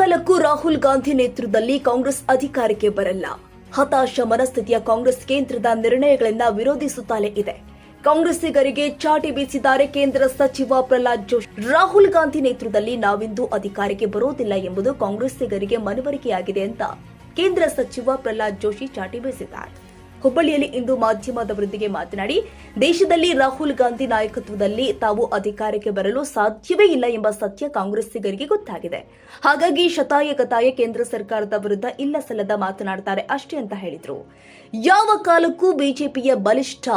ಕಾಲಕ್ಕೂ ರಾಹುಲ್ ಗಾಂಧಿ ನೇತೃತ್ವದಲ್ಲಿ ಕಾಂಗ್ರೆಸ್ ಅಧಿಕಾರಕ್ಕೆ ಬರಲ್ಲ. ಹತಾಶ ಮನಸ್ಥಿತಿಯ ಕಾಂಗ್ರೆಸ್ ಕೇಂದ್ರದ ನಿರ್ಣಯಗಳನ್ನ ವಿರೋಧಿಸುತ್ತಲೇ ಇದೆ. ಕಾಂಗ್ರೆಸ್ಸಿಗರಿಗೆ ಚಾಟಿ ಬೀಸಿದ್ದಾರೆ ಕೇಂದ್ರ ಸಚಿವ ಪ್ರಹ್ಲಾದ್ ಜೋಶಿ. ರಾಹುಲ್ ಗಾಂಧಿ ನೇತೃತ್ವದಲ್ಲಿ ನಾವಿಂದು ಅಧಿಕಾರಕ್ಕೆ ಬರೋದಿಲ್ಲ ಎಂಬುದು ಕಾಂಗ್ರೆಸ್ಸಿಗರಿಗೆ ಮನವರಿಕೆಯಾಗಿದೆ ಅಂತ ಕೇಂದ್ರ ಸಚಿವ ಪ್ರಹ್ಲಾದ್ ಜೋಶಿ ಚಾಟಿ ಬೀಸಿದ್ದಾರೆ. ಹುಬ್ಬಳ್ಳಿಯಲ್ಲಿ ಇಂದು ಮಾಧ್ಯಮದವರೊಂದಿಗೆ ಮಾತನಾಡಿ, ದೇಶದಲ್ಲಿ ರಾಹುಲ್ ಗಾಂಧಿ ನಾಯಕತ್ವದಲ್ಲಿ ತಾವು ಅಧಿಕಾರಕ್ಕೆ ಬರಲು ಸಾಧ್ಯವೇ ಇಲ್ಲ ಎಂಬ ಸತ್ಯ ಕಾಂಗ್ರೆಸ್ಸಿಗರಿಗೆ ಗೊತ್ತಾಗಿದೆ. ಹಾಗಾಗಿ ಶತಾಯಗತಾಯ ಕೇಂದ್ರ ಸರ್ಕಾರದ ವಿರುದ್ಧ ಇಲ್ಲ ಸಲ್ಲದ ಮಾತನಾಡ್ತಾರೆ ಅಷ್ಟೇ ಅಂತ ಹೇಳಿದ್ರು. ಯಾವ ಕಾಲಕ್ಕೂ ಬಿಜೆಪಿಯ ಬಲಿಷ್ಠ,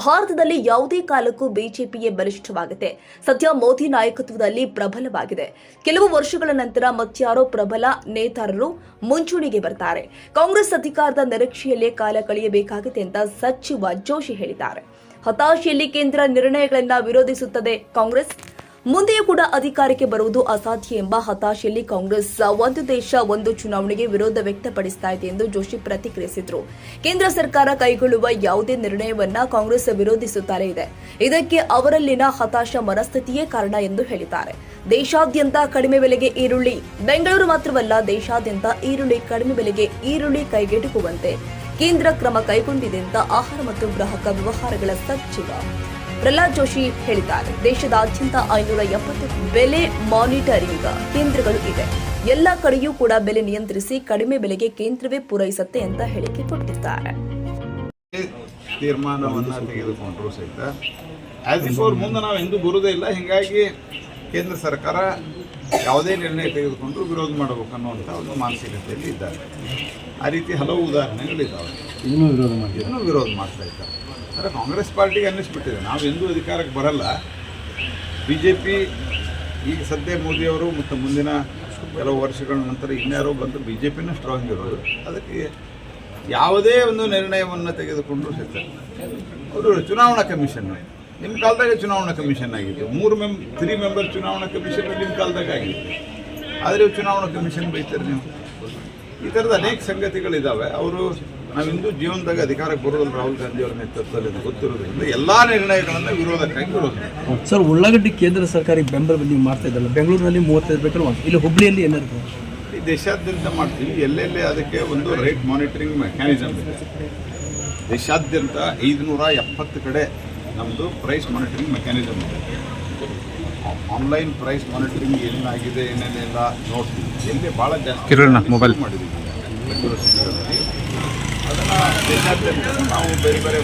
ಭಾರತದಲ್ಲಿ ಯಾವುದೇ ಕಾಲಕ್ಕೂ ಬಿಜೆಪಿಯೇ ಬಲಿಷ್ಠವಾಗಿದೆ. ಸದ್ಯ ಮೋದಿ ನಾಯಕತ್ವದಲ್ಲಿ ಪ್ರಬಲವಾಗಿದೆ. ಕೆಲವು ವರ್ಷಗಳ ನಂತರ ಮತ್ಯಾರೋ ಪ್ರಬಲ ನೇತಾರರು ಮುಂಚೂಣಿಗೆ ಬರ್ತಾರೆ. ಕಾಂಗ್ರೆಸ್ ಅಧಿಕಾರದ ನಿರೀಕ್ಷೆಯಲ್ಲೇ ಕಾಲ ಕಳೆಯಬೇಕಾಗಿದೆ ಅಂತ ಸಚಿವ ಜೋಶಿ ಹೇಳಿದ್ದಾರೆ. ಹತಾಶೆಯಲ್ಲಿ ಕೇಂದ್ರ ನಿರ್ಣಯಗಳನ್ನು ವಿರೋಧಿಸುತ್ತದೆ ಕಾಂಗ್ರೆಸ್. ಮುಂದೆಯೂ ಕೂಡ ಅಧಿಕಾರಕ್ಕೆ ಬರುವುದು ಅಸಾಧ್ಯ ಎಂಬ ಹತಾಶೆಯಲ್ಲಿ ಕಾಂಗ್ರೆಸ್ ಒಂದು ದೇಶ ಒಂದು ಚುನಾವಣೆಗೆ ವಿರೋಧ ವ್ಯಕ್ತಪಡಿಸ್ತಾ ಇದೆ ಎಂದು ಜೋಶಿ ಪ್ರತಿಕ್ರಿಯಿಸಿದರು. ಕೇಂದ್ರ ಸರ್ಕಾರ ಕೈಗೊಳ್ಳುವ ಯಾವುದೇ ನಿರ್ಣಯವನ್ನ ಕಾಂಗ್ರೆಸ್ ವಿರೋಧಿಸುತ್ತಲೇ ಇದೆ. ಇದಕ್ಕೆ ಅವರಲ್ಲಿನ ಹತಾಶ ಮನಸ್ಥಿತಿಯೇ ಕಾರಣ ಎಂದು ಹೇಳಿದ್ದಾರೆ. ದೇಶಾದ್ಯಂತ ಕಡಿಮೆ ಬೆಲೆಗೆ ಈರುಳ್ಳಿ, ಬೆಂಗಳೂರು ಮಾತ್ರವಲ್ಲ ದೇಶಾದ್ಯಂತ ಈರುಳ್ಳಿ ಕಡಿಮೆ ಬೆಲೆಗೆ ಈರುಳ್ಳಿ ಕೈಗೆಟುಕುವಂತೆ ಕೇಂದ್ರ ಕ್ರಮ ಕೈಗೊಂಡಿದೆ ಅಂತ ಆಹಾರ ಮತ್ತು ಗ್ರಾಹಕ ವ್ಯವಹಾರಗಳ ಸಚಿವ ಪ್ರಹ್ಲಾದ್ ಜೋಶಿ ಹೇಳಿದ್ದಾರೆ. ದೇಶದಾದ್ಯಂತ 570 ಬೆಲೆ ಮಾನಿಟರಿಂಗ್ ಕೇಂದ್ರಗಳು ಇದೆ. ಎಲ್ಲ ಕಡೆಯೂ ಕೂಡ ಬೆಲೆ ನಿಯಂತ್ರಿಸಿ ಕಡಿಮೆ ಬೆಲೆಗೆ ಕೇಂದ್ರವೇ ಪೂರೈಸುತ್ತೆ ಅಂತ ಹೇಳಿಕೆ ಕೊಟ್ಟಿದ್ದಾರೆ. ತೀರ್ಮಾನವನ್ನು ತೆಗೆದುಕೊಂಡರು ಸಹಿತ ಆಸ್ ಬಿಫೋರ್ ಮುಂದೆ ನಾವು ಎಂದೂ ಬರುವುದೇ ಇಲ್ಲ. ಹೀಗಾಗಿ ಕೇಂದ್ರ ಸರ್ಕಾರ ಯಾವುದೇ ನಿರ್ಣಯ ತೆಗೆದುಕೊಂಡ್ರು ವಿರೋಧ ಮಾಡಬೇಕು ಅನ್ನುವಂಥ ಒಂದು ಮಾನಸಿಕತೆಯಲ್ಲಿ ಇದ್ದಾರೆ. ಆ ರೀತಿ ಹಲವು ಉದಾಹರಣೆಗಳಿದ್ದಾವೆ. ಇನ್ನೂ ವಿರೋಧ ಮಾಡ್ತಾ ಇದ್ದಾರೆ. ಆದರೆ ಕಾಂಗ್ರೆಸ್ ಪಾರ್ಟಿಗೆ ಅನ್ನಿಸ್ಬಿಟ್ಟಿದೆ ನಾವು ಎಂದೂ ಅಧಿಕಾರಕ್ಕೆ ಬರಲ್ಲ. ಬಿ ಜೆ ಪಿ ಈಗ ಸದ್ಯ ಮೋದಿಯವರು ಮತ್ತು ಮುಂದಿನ ಕೆಲವು ವರ್ಷಗಳ ನಂತರ ಇನ್ಯಾರೋ ಬಂದು ಬಿ ಜೆ ಪಿನೂ ಸ್ಟ್ರಾಂಗ್ ಇರೋದು. ಅದಕ್ಕೆ ಯಾವುದೇ ಒಂದು ನಿರ್ಣಯವನ್ನು ತೆಗೆದುಕೊಂಡ್ರು ಸಹಿತ ಅವರು ಚುನಾವಣಾ ಕಮಿಷನ್, ನಿಮ್ಮ ಕಾಲದಾಗ ಚುನಾವಣಾ ಕಮಿಷನ್ ಆಗಿತ್ತು. 3 ಮೆಂಬರ್ ಚುನಾವಣಾ ಕಮಿಷನ್ ನಿಮ್ಮ ಕಾಲದಾಗ ಆಗಿತ್ತು. ಆದರೆ ಚುನಾವಣಾ ಕಮಿಷನ್ ಬೈತಾರೆ ನೀವು. ಈ ಥರದ ಅನೇಕ ಸಂಗತಿಗಳಿದ್ದಾವೆ. ಅವರು ನಾವಿಂದು ಜೀವನದಾಗ ಅಧಿಕಾರಕ್ಕೆ ಬರೋದಿಲ್ಲ ರಾಹುಲ್ ಗಾಂಧಿ ಅವರ ನೇತೃತ್ವದಲ್ಲಿ ಗೊತ್ತಿರೋದ್ರಿಂದ ಎಲ್ಲ ನಿರ್ಣಯಗಳನ್ನು ವಿರೋಧಕ್ಕಾಗಿ ವಿರೋಧ. ಸರ್, ಉಳ್ಳಾಗಡ್ಡಿ ಕೇಂದ್ರ ಸರ್ಕಾರಿ ಬೆಂಬಲ ನೀವು ಮಾಡ್ತಾ ಇದ್ದಲ್ಲ, ಬೆಂಗಳೂರಿನಲ್ಲಿ 35 ಬೇಕಲ್ಲ, ಇಲ್ಲಿ ಹುಬ್ಬಳ್ಳಿಯಲ್ಲಿ ಏನಾದ್ರು ಈ ದೇಶಾದ್ಯಂತ ಮಾಡ್ತೀವಿ. ಎಲ್ಲೆಲ್ಲಿ ಅದಕ್ಕೆ ಒಂದು ರೇಟ್ ಮಾನಿಟರಿಂಗ್ ಮೆಕ್ಯಾನಿಸಮ್ ಇದೆ. ದೇಶಾದ್ಯಂತ 570 ಕಡೆ ನಮ್ಮದು ಪ್ರೈಸ್ ಮಾನಿಟರಿಂಗ್ ಮೆಕ್ಯಾನಿಸಮ್ ಇದೆ. ಆನ್ಲೈನ್ ಪ್ರೈಸ್ ಮಾನಿಟರಿಂಗ್ ಏನಾಗಿದೆ ಏನೇನೆಲ್ಲ ನೋಡ್ತೀವಿ. ಎಲ್ಲಿ ಭಾಳ ಜಾಸ್ತಿ ಮೊಬೈಲ್ ಮಾಡಿದ್ದೀವಿ. ಅದನ್ನು ದೇಶಾದ್ಯಂತ ನಾವು ಬೇರೆ ಬೇರೆ